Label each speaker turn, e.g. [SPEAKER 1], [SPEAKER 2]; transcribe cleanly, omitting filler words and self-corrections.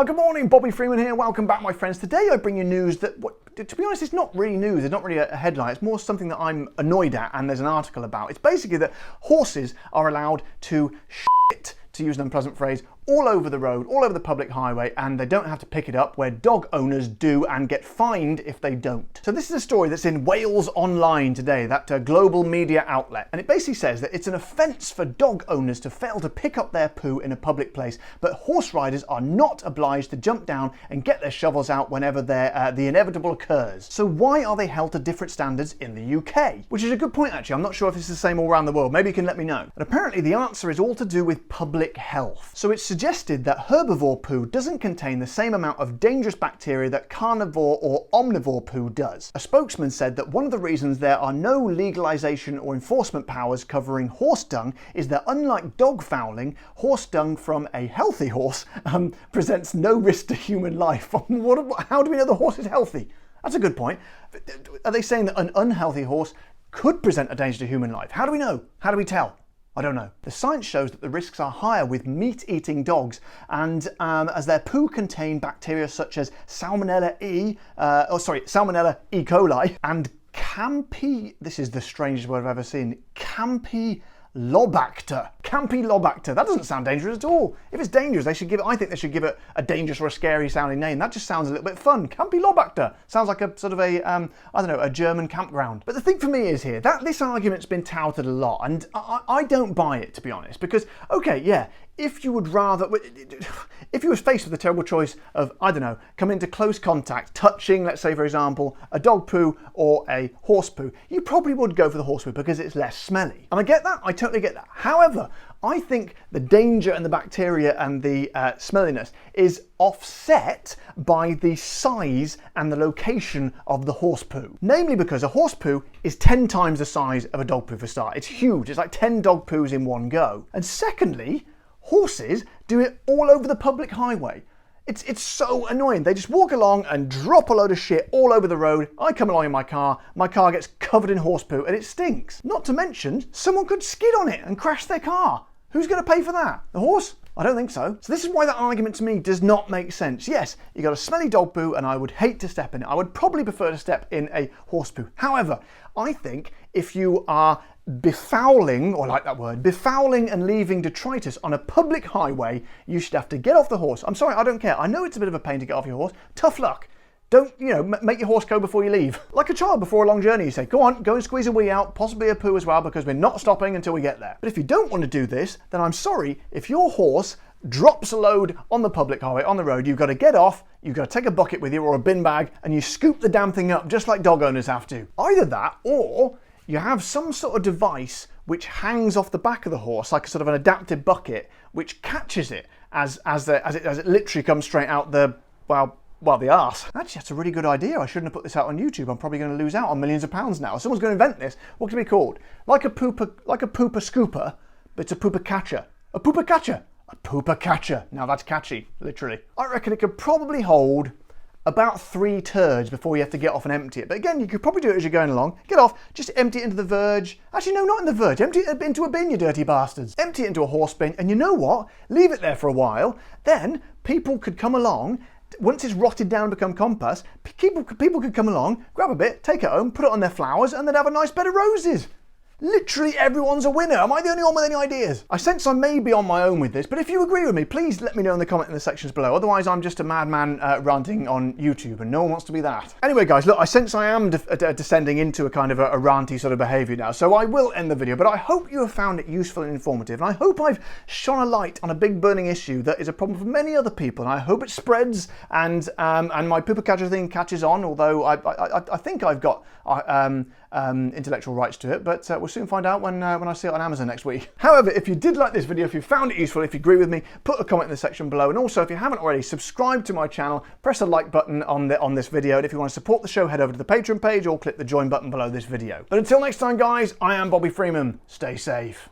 [SPEAKER 1] Oh, good morning, Bobby Freeman here. Welcome back, my friends. Today I bring you news that, to be honest, it's not really news. It's not really a headline. It's more something that I'm annoyed at, and there's an article about. It's basically that horses are allowed to shit, to use an unpleasant phrase, all over the road, all over the public highway, and they don't have to pick it up, where dog owners do and get fined if they don't. So this is a story that's in Wales Online today, that global media outlet, and it basically says that it's an offence for dog owners to fail to pick up their poo in a public place, but horse riders are not obliged to jump down and get their shovels out whenever the inevitable occurs. So why are they held to different standards in the UK? Which is a good point, actually. I'm not sure if it's the same all around the world. Maybe you can let me know. And apparently the answer is all to do with public health. So it's suggested that herbivore poo doesn't contain the same amount of dangerous bacteria that carnivore or omnivore poo does. A spokesman said that one of the reasons there are no legalization or enforcement powers covering horse dung is that, unlike dog fouling, horse dung from a healthy horse presents no risk to human life. How do we know the horse is healthy? That's a good point. Are they saying that an unhealthy horse could present a danger to human life? How do we know? How do we tell? I don't know. The science shows that the risks are higher with meat-eating dogs, and as their poo contain bacteria such as Salmonella E. Salmonella E. coli and this is the strangest word I've ever seen, Campylobacter. Campylobacter. That doesn't sound dangerous at all. If it's dangerous, I think they should give it a dangerous or a scary sounding name. That just sounds a little bit fun. Campylobacter. Sounds like a sort of a, I don't know, a German campground. But the thing for me is here, that this argument's been touted a lot, and I don't buy it, to be honest, because, okay, yeah, if you was faced with the terrible choice of, I don't know, come into close contact, touching, let's say, for example, a dog poo or a horse poo, you probably would go for the horse poo because it's less smelly. And I get that, I totally get that. However, I think the danger and the bacteria and the smelliness is offset by the size and the location of the horse poo. Namely because a horse poo is 10 times the size of a dog poo for a start. It's huge, it's like 10 dog poos in one go. And secondly, horses do it all over the public highway. It's so annoying. They just walk along and drop a load of shit all over the road. I come along in my car gets covered in horse poo and it stinks. Not to mention, someone could skid on it and crash their car. Who's going to pay for that? The horse? I don't think so. So this is why that argument to me does not make sense. Yes, you got a smelly dog poo and I would hate to step in it. I would probably prefer to step in a horse poo. However, I think if you are befouling, or I like that word, befouling and leaving detritus on a public highway, you should have to get off the horse. I'm sorry, I don't care. I know it's a bit of a pain to get off your horse. Tough luck. Don't, make your horse go before you leave. Like a child before a long journey, you say, go on, go and squeeze a wee out, possibly a poo as well, because we're not stopping until we get there. But if you don't want to do this, then I'm sorry, if your horse drops a load on the public highway, on the road, you've got to get off, you've got to take a bucket with you or a bin bag, and you scoop the damn thing up, just like dog owners have to. Either that, or you have some sort of device which hangs off the back of the horse, like a sort of an adaptive bucket, which catches it as it literally comes straight out the arse. Actually, that's a really good idea. I shouldn't have put this out on YouTube. I'm probably going to lose out on millions of pounds now. Someone's going to invent this. What can it be called? Like a pooper scooper, but it's a pooper catcher. A pooper catcher. A pooper catcher. Now that's catchy, literally. I reckon it could probably hold about 3 turds before you have to get off and empty it. But again, you could probably do it as you're going along. Get off, just empty it into the verge. Actually, no, not in the verge. Empty it into a bin, you dirty bastards. Empty it into a horse bin, and you know what? Leave it there for a while. Then people could come along. Once it's rotted down and become compost, people could come along, grab a bit, take it home, put it on their flowers, and they'd have a nice bed of roses. Literally everyone's a winner. Am I the only one with any ideas? I sense I may be on my own with this, but if you agree with me, please let me know in the comment in the sections below. Otherwise, I'm just a madman ranting on YouTube, and no one wants to be that. Anyway, guys, look, I sense I am descending into a kind of a ranty sort of behaviour now, so I will end the video, but I hope you have found it useful and informative, and I hope I've shone a light on a big burning issue that is a problem for many other people, and I hope it spreads, and my pooper catcher thing catches on, although I think I've got intellectual rights to it, but we'll soon find out when I see it on Amazon next week. However, if you did like this video, if you found it useful, if you agree with me, put a comment in the section below, and also if you haven't already, subscribe to my channel, press the like button on this video, and if you want to support the show, head over to the Patreon page or click the join button below this video. But until next time, guys, I am Bobby Freeman. Stay safe.